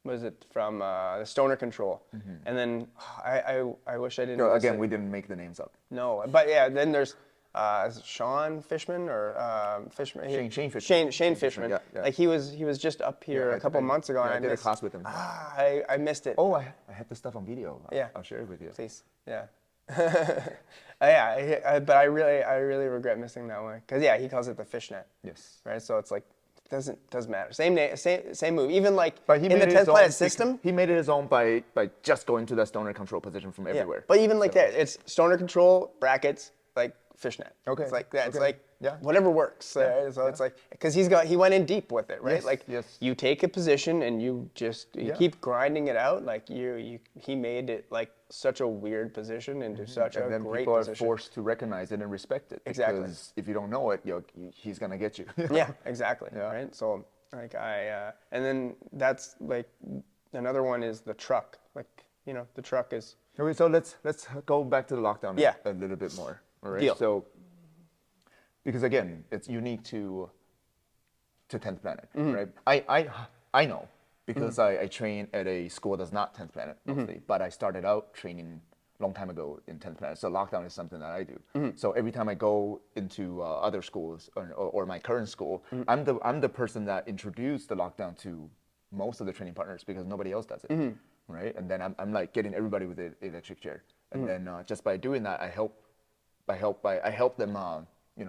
Was it from the Stoner Control? And then I wish I didn't. No, again, we didn't make the names up. No, but yeah, then there's is it Sean Fishman or Fishman? Shane Fishman. Shane Fishman. Yeah, yeah. Like he was just up here a couple months ago. Yeah, and I did a class with him. I missed it. Oh, I had the stuff on video. Yeah. I'll share it with you. Please. Yeah. But I really regret missing that one because he calls it the fishnet. Yes. Right. So it's like doesn't matter. Same name, same move. Even like But he in the made it 10th his Planet own system. He made it his own by just going to the stoner control position from everywhere. But even like that, it's Stoner Control brackets like fishnet. Okay. It's like that. It's Okay. like Yeah. whatever works. So it's like because he went in deep with it, right? Yes, Like yes. you take a position and you keep grinding it out. Like he made it like such a weird position into such And a then great people are position. forced to recognize it and respect it. Exactly. Because if you don't know it, he's gonna get you. Yeah, exactly. Yeah. Right. So like and then that's like another one is the truck. Like the truck is. Okay, so let's go back to the lockdown Yeah. a little bit more. All right. Deal. So because again, it's unique to 10th Planet, right? I know because I train at a school that's not 10th Planet mostly, but I started out training a long time ago in 10th Planet. So lockdown is something that I do. So every time I go into other schools or my current school, I'm the person that introduced the lockdown to most of the training partners because nobody else does it, right? And then I'm like getting everybody with the electric chair, and then just by doing that, I help them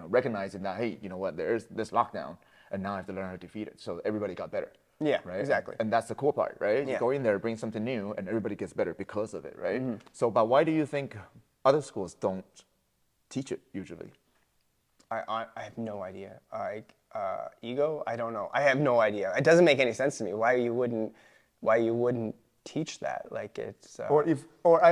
recognizing that, hey, you know what, there's this lockdown, and now I have to learn how to defeat it. So everybody got better. Yeah, right. exactly. And that's the cool part, right? Yeah. You go in there, bring something new, and everybody gets better because of it, right? So, but why do you think other schools don't teach it usually? I have no idea. Ego? I don't know. I have no idea. It doesn't make any sense to me. Why you wouldn't teach that? Like it's. Or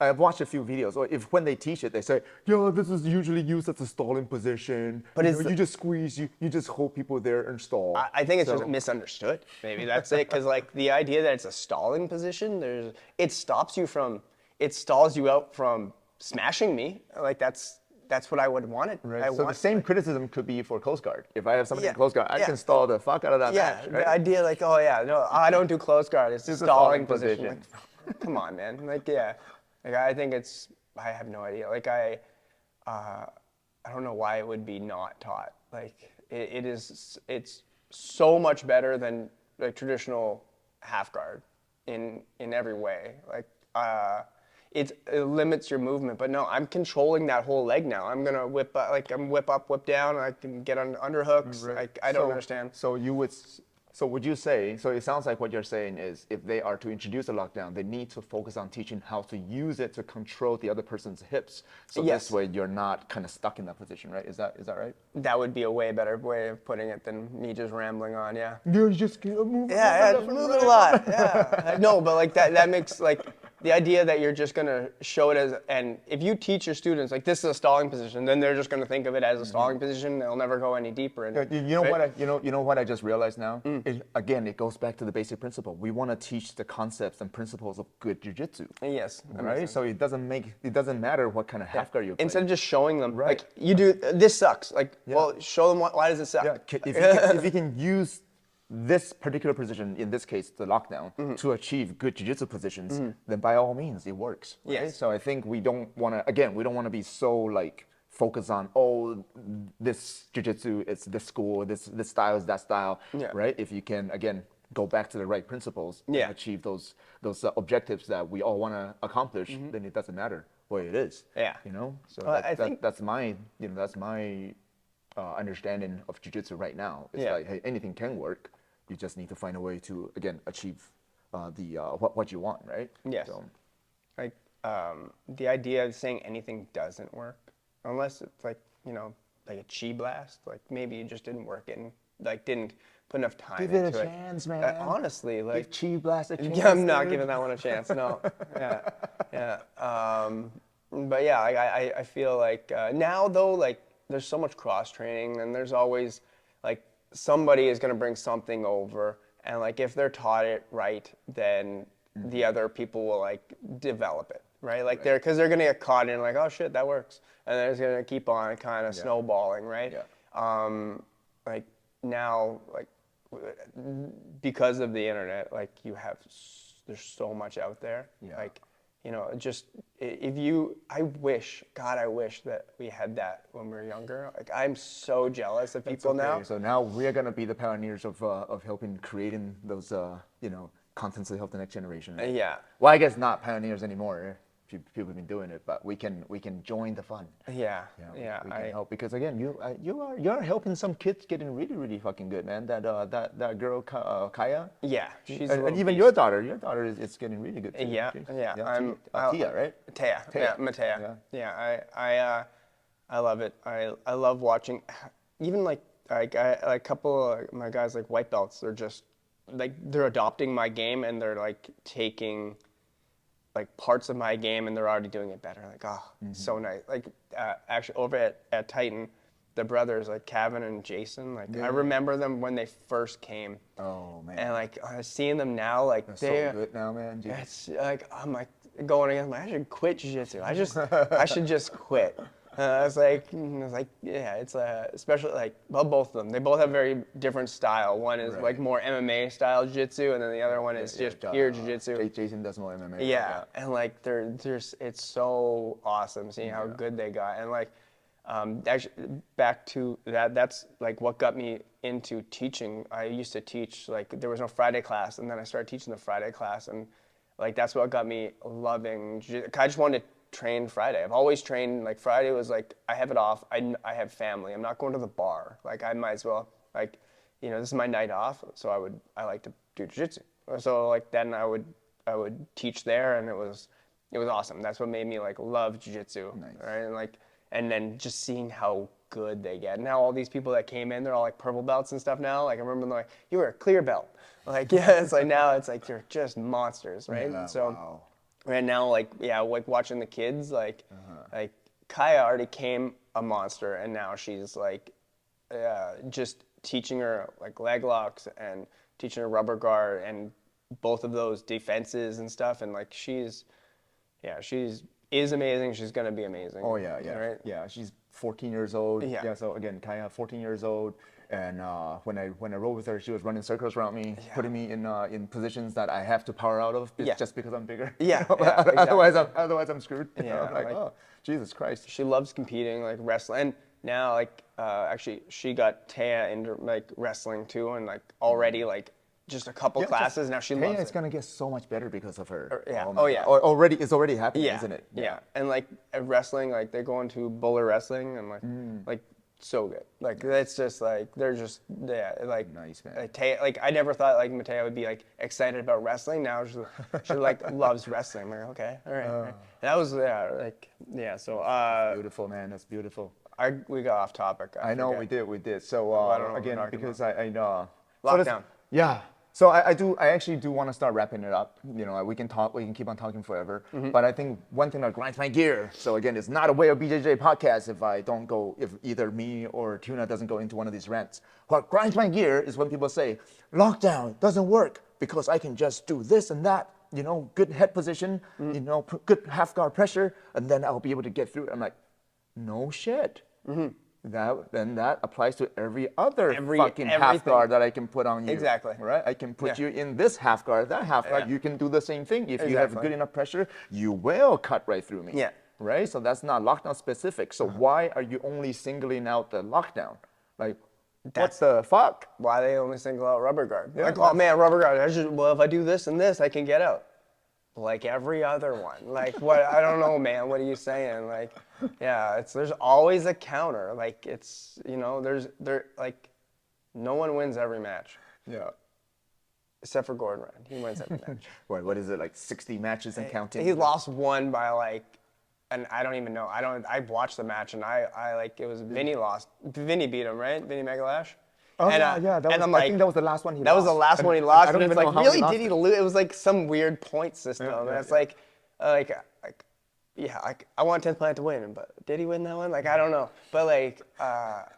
I've watched a few videos, or if when they teach it, they say, yeah, this is usually used as a stalling position. But you just squeeze, you just hold people there and stall. I think it's just misunderstood. Maybe that's it. Because like the idea that it's a stalling position, it stalls you out from smashing me. Like that's what I would want it. Right. So the same criticism could be for close guard. If I have somebody in close guard, I Yeah. can stall the fuck out of that match. Right? The idea like, oh yeah, no, I don't do close guard. It's a stalling position. Like, come on, man. Like Like I think I have no idea. Like I don't know why it would be not taught. Like it's so much better than like traditional half guard in every way. Like it limits your movement, but no, I'm controlling that whole leg now. I'm gonna whip up, whip down. I can get on underhooks. Right. I don't understand. So would you say, so it sounds like what you're saying is if they are to introduce a lockdown, they need to focus on teaching how to use it to control the other person's hips. So Yes. this way you're not kind of stuck in that position, right? Is that right? That would be a way better way of putting it than me just rambling on. Yeah. You just move. Just move it a lot. Yeah. No, but like that makes like the idea that you're just gonna show it as, and if you teach your students like this is a stalling position, then they're just gonna think of it as a stalling position. They'll never go any deeper in it. You know what I just realized now? It goes back to the basic principle. We want to teach the concepts and principles of good jiu-jitsu. Yes. that makes Right? sense. So it doesn't matter what kind of half guard you play. Instead of just showing them, Right. like you do, this sucks. Like, well, show them why does it suck? Yeah, if you can use this particular position, in this case, the lockdown, to achieve good jiu-jitsu positions, then by all means, it works. Right? Yes. So I think we don't want to be so like focused on, this jiu-jitsu, it's this school, this style is that style, right? If you can, again, go back to the right principles and achieve those objectives that we all want to accomplish, then it doesn't matter what it is. Yeah. So Well, I think that's my understanding of jiu-jitsu right now. It's like, hey, anything can work. You just need to find a way to, again, achieve what you want, right? Yes. So, Like the idea of saying anything doesn't work, unless it's like like a chi blast. Like maybe it just didn't work in, like didn't put enough time Give it into a it. chance, man. Honestly, like Give Chi Blast a chance. yeah, I'm not dude. giving that one a chance. No, yeah, yeah. But yeah, I feel like now though, like there's so much cross training, and there's always like somebody is gonna bring something over, and like if they're taught it right, then the other people will like develop it, right? Like because they're gonna get caught in like, oh shit, that works, and then it's gonna keep on kind of snowballing, right? Yeah. Like now, like because of the internet, like there's so much out there. Yeah. Like, you know, just if you, I wish that we had that when we were younger. Like, I'm so jealous of people now. So now we're gonna be the pioneers of helping creating those contents to help the next generation. Right? Yeah. Well, I guess not pioneers anymore. People have been doing it, but we can join the fun. Yeah. We can help because again, you're helping some kids getting really fucking good, man. That girl Kaya. Yeah, she's and even your daughter is getting really good too. Yeah. Tia, right? Taya. Yeah, Matea. Yeah, I love it. I love watching, even like a couple of my guys like white belts. They're just like they're adopting my game and they're like taking like parts of my game and they're already doing it better. Like, oh, so nice. Like actually over at Titan, the brothers like Kevin and Jason, like I remember them when they first came. Oh man. And like seeing them now, like they're so good now, man. Dude. It's like I'm like going against I should quit jiu-jitsu. I should just quit. I was like, yeah, it's especially like both of them. They both have very different style. One is like more MMA style jiu-jitsu, and then the other one is just pure jiu-jitsu. Jason does more MMA. Yeah, and like it's so awesome seeing how good they got, and like actually back to that. That's like what got me into teaching. I used to teach like there was no Friday class, and then I started teaching the Friday class, and like that's what got me loving jiu-jitsu. I just wanted to train Friday. I've always trained like Friday was like I have it off. I have family. I'm not going to the bar. Like I might as well like this is my night off. So I like to do jiu-jitsu. So like then I would teach there, and it was awesome. That's what made me like love jiu-jitsu. Nice. Right? And then just seeing how good they get. Now all these people that came in, they're all like purple belts and stuff now. Like I remember them like, you were a clear belt. Like yeah, it's like now it's like you're just monsters, right? Yeah, so wow. right now like watching the kids like Kaya already came a monster, and now she's like just teaching her like leg locks and teaching her rubber guard and both of those defenses and stuff, and like she's amazing. She's gonna be amazing. Oh yeah. Right? Yeah, she's 14 years old. Yeah. So again, Kaya, 14 years old, and when I rode with her, she was running circles around me, putting me in positions that I have to power out of just because I'm bigger. Yeah. Exactly. Otherwise I'm screwed. Yeah. I'm like, oh Jesus Christ. She loves competing, like wrestling. And now like actually she got Taya into like wrestling too, and like already like just a couple classes. Now she loves it. It's gonna get so much better because of her. Yeah. It's already happening, isn't it? Yeah. And like at wrestling, like they go into Buller Wrestling, and like so good. Like it's just like they're just like nice, man. Like, like I never thought like Matea would be like excited about wrestling. Now she like loves wrestling. I'm like okay, all right. All right. That was So beautiful, man. That's beautiful. We got off topic. I know we did. So again, because I lockdown. Yeah. So I actually do want to start wrapping it up. We can keep on talking forever. But I think one thing that grinds my gear. So again, it's not a way of BJJ podcast if either me or Tuna doesn't go into one of these rants. What grinds my gear is when people say, lockdown doesn't work because I can just do this and that, good head position, good half guard pressure, and then I'll be able to get through it. I'm like, no shit. That applies to every other fucking half guard that I can put on you. Exactly. Right? I can put you in this half guard, that half guard. You can do the same thing. If you have good enough pressure, you will cut right through me. Yeah. Right? So that's not lockdown specific. So why are you only singling out the lockdown? Like, what the fuck? Why they only single out rubber guard? Like, oh man, rubber guard. If I do this and this, I can get out. Like every other one. Like what? I don't know, man. What are you saying? Like, yeah, there's always a counter. Like it's like no one wins every match. Yeah. Except for Gordon Ryan. He wins every match. What is it, like 60 matches and counting? He lost one by like and I don't even know. I watched the match, and I like, it was Vinny lost. Vinny beat him, right? Vinny Megalash. Oh, And, yeah. That was, I'm I like, think that was the last one he lost. that was the last one he And lost. I don't And even it's know like, how really, he lost did he it. lose? It was like some weird point system. Yeah, And yeah, it's yeah. yeah, I want 10th Planet to win, but did he win that one? Like, I don't know. But like,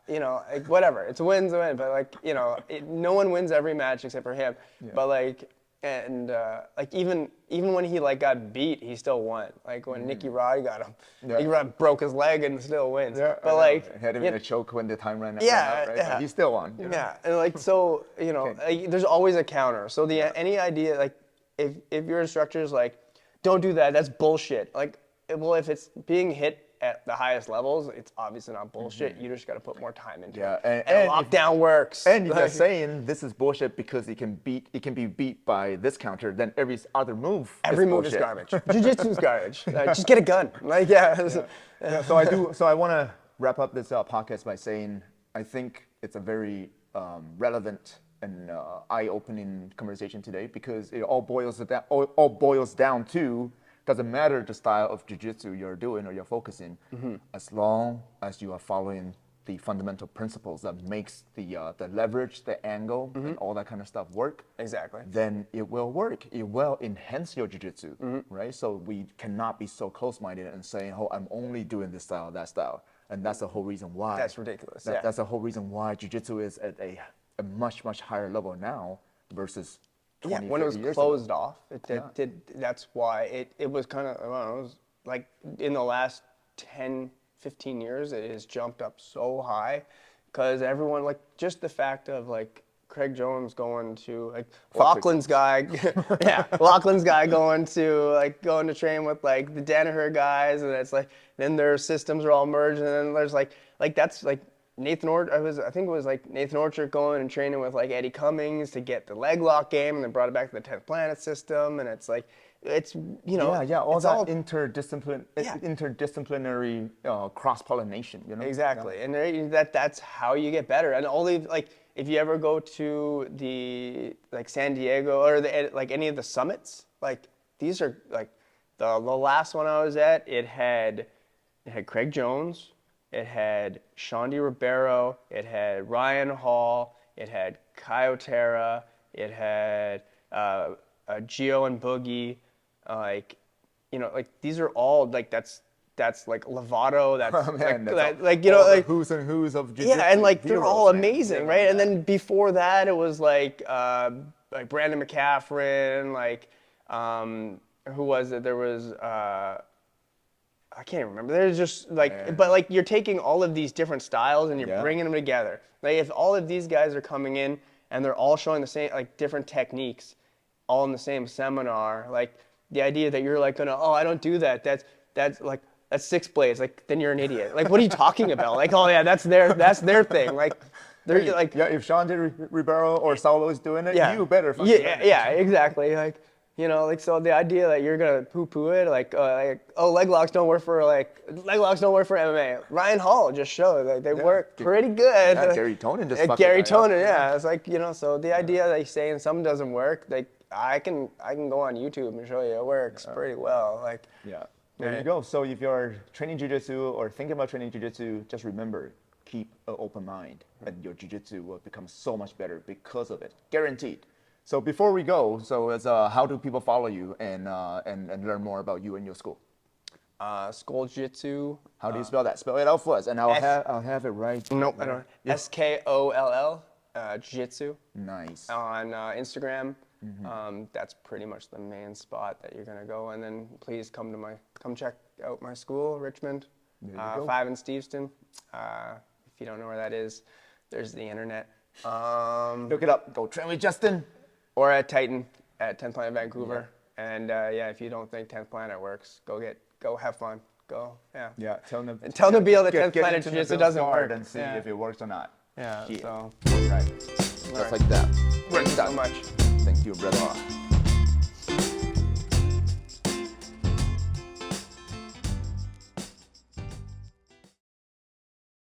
you know, like, whatever. It's a win's a win. But like, you know, no one wins every match except for him. Yeah. But like, and like, even when he like got beat, he still won. Like when Nicky Rod got him, Yeah. Nicky Rod broke his leg and still wins. Yeah, But like, had him you in a choke when the time ran out, yeah, right? yeah. But he still won. you know? Yeah, and like, so, you know, Okay. like, there's always a counter. So any idea, like, if your instructor is like, don't do that, that's bullshit. Like, well, if it's being hit at the highest levels, it's obviously not bullshit. You just got to put more time into Yeah, it. and if- lockdown works. And if you're Like, saying this is bullshit because it can be beat by this counter, then every other move every is move is bullshit. garbage. Jiu-jitsu is garbage. Just get a gun. Like, yeah. Yeah, so I want to wrap up this podcast by saying I think it's a very relevant and eye-opening conversation today, because it all boils down to, doesn't matter the style of jiu-jitsu you're doing or you're focusing, as long as you are following the fundamental principles that makes the leverage, the angle, and all that kind of stuff work. Exactly. Then it will work. It will enhance your jiu-jitsu, right? So we cannot be so close-minded and saying, "Oh, I'm only doing this style, that style," and that's the whole reason why. That's ridiculous. That's the whole reason why jiu-jitsu is at a much higher level now versus 20, when it was 30 years ago. closed off, that's why it was kind of, I don't know, it was like in the last 10, 15 years, it has jumped up so high, because everyone, like, just the fact of like Craig Jones going to, like, Lachlan's guy, Lachlan's guy going to train with like the Danaher guys, and it's like, then their systems are all merged, and then there's like that's like Nathan I think it was like Nathan Orchard going and training with like Eddie Cummings to get the leg lock game, and then brought it back to the 10th Planet system, and it's like, it's, you know, all it's that interdisciplinary cross-pollination, you know. Exactly, and that's how you get better. And only, like, if you ever go to the, like, San Diego or like any of the summits, like, these are like the last one I was at. It had Craig Jones, it had Shandy Ribeiro, it had Ryan Hall, it had Kyotera, it had Gio and Boogie, like, you know, like, these are all like, that's like Lovato, that's like you know, like who's and who's of jiu-jitsu. Yeah, and like they're heroes, all man. amazing, Yeah, right? yeah. And then before that, it was like Brandon McCaffrin, like who was it? There was I can't remember. There's just like, but like, you're taking all of these different styles and you're bringing them together. Like, if all of these guys are coming in and they're all showing the same, like, different techniques, all in the same seminar, like, the idea that you're like gonna, oh, I don't do that. That's like, that's six blades. Like, then you're an idiot. Like, what are you talking about? Like, oh yeah, that's their thing. Like, they're like, yeah, if Sean Ribeiro or Saulo is doing it, you better fucking learn it. yeah, exactly. Like, you know, like, so the idea that you're gonna poo-poo it, like leg locks don't work for MMA. Ryan Hall just showed like they work pretty good. Yeah, Gary Tonin just fucked Gary the guy up. Tonin, yeah. It's like, you know, so the idea that he's saying something doesn't work, like, I can go on YouTube and show you it works pretty well. Like, there you go. So if you're training jiu-jitsu or thinking about training jiu-jitsu, just remember, keep an open mind, and your jiu-jitsu will become so much better because of it, guaranteed. So before we go, how do people follow you and learn more about you and your school? Skoll Jiu-Jitsu. How do you spell that? Spell it out for us, and I'll have it right. Nope, I don't. Skoll Jiu-Jitsu. Nice. On Instagram. That's pretty much the main spot that you're gonna go, and then please come check out my school, Richmond, 5 in Steveston. If you don't know where that is, there's the internet. Look it up. Go train with Justin. Or at Titan at 10th Planet Vancouver. And if you don't think 10th Planet works, go have fun. Go, Yeah, tell them Nabil that 10th get Planet into Jiu-Jitsu Nabil's doesn't guard work. and see if it works or not. So. Right. Just like that. Thank you so much. Thank you, brother.